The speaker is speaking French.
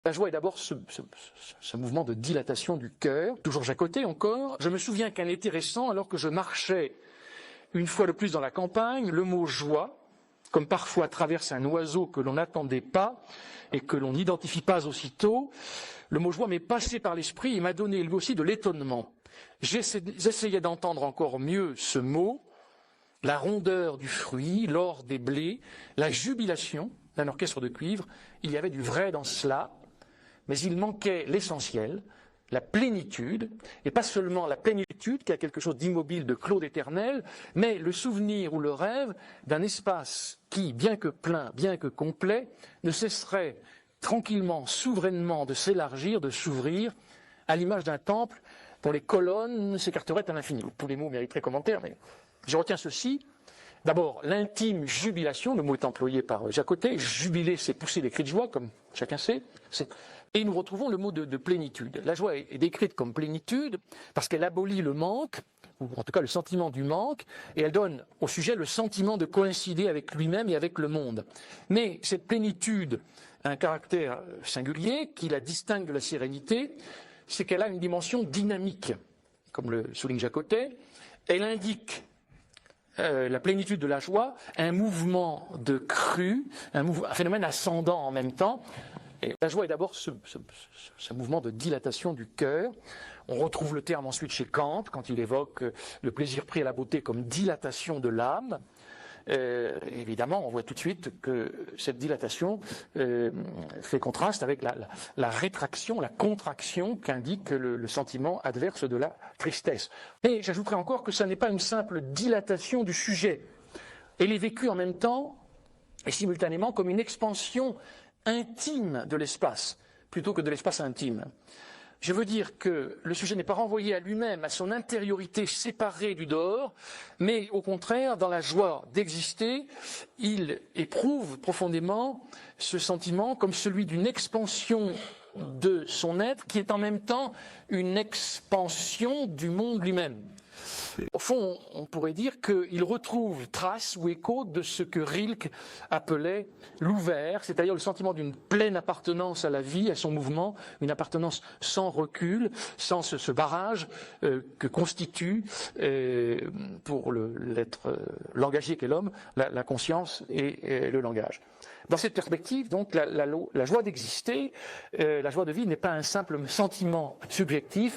La joie est d'abord ce mouvement de dilatation du cœur, toujours Jacotet encore. Je me souviens qu'un été récent, alors que je marchais une fois de plus dans la campagne, le mot joie, comme parfois traverse un oiseau que l'on n'attendait pas et que l'on n'identifie pas aussitôt, le mot joie m'est passé par l'esprit et m'a donné lui aussi de l'étonnement. J'essayais d'entendre encore mieux ce mot, la rondeur du fruit, l'or des blés, la jubilation d'un orchestre de cuivre. Il y avait du vrai dans cela, mais il manquait l'essentiel, la plénitude, et pas seulement la plénitude qui a quelque chose d'immobile, de clos, d'éternel, mais le souvenir ou le rêve d'un espace qui, bien que plein, bien que complet, ne cesserait tranquillement, souverainement de s'élargir, de s'ouvrir, à l'image d'un temple dont les colonnes s'écarteraient à l'infini. Tous les mots mériteraient commentaire, mais je retiens ceci. D'abord, l'intime jubilation, le mot est employé par Jacotet, jubiler, c'est pousser des cris de joie, comme chacun sait. Et nous retrouvons le mot de plénitude. La joie est décrite comme plénitude parce qu'elle abolit le manque, ou en tout cas le sentiment du manque, et elle donne au sujet le sentiment de coïncider avec lui-même et avec le monde. Mais cette plénitude a un caractère singulier qui la distingue de la sérénité, c'est qu'elle a une dimension dynamique, comme le souligne Jacotet. Elle indique la plénitude de la joie, un mouvement de crue, un phénomène ascendant en même temps. Et la joie est d'abord ce mouvement de dilatation du cœur. On retrouve le terme ensuite chez Kant, quand il évoque le plaisir pris à la beauté comme dilatation de l'âme. Évidemment, on voit tout de suite que cette dilatation fait contraste avec la rétraction, la contraction qu'indique le sentiment adverse de la tristesse. Et j'ajouterai encore que ça n'est pas une simple dilatation du sujet. Elle est vécue en même temps et simultanément comme une expansion intime de l'espace, plutôt que de l'espace intime. Je veux dire que le sujet n'est pas renvoyé à lui-même, à son intériorité séparée du dehors, mais au contraire, dans la joie d'exister, il éprouve profondément ce sentiment comme celui d'une expansion de son être qui est en même temps une expansion du monde lui-même. Au fond, on pourrait dire qu'il retrouve trace ou écho de ce que Rilke appelait l'ouvert, c'est-à-dire le sentiment d'une pleine appartenance à la vie, à son mouvement, une appartenance sans recul, sans ce barrage que constitue pour l'être langagier qu'est l'homme, la conscience et le langage. Dans cette perspective, donc, la joie d'exister, la joie de vivre n'est pas un simple sentiment subjectif,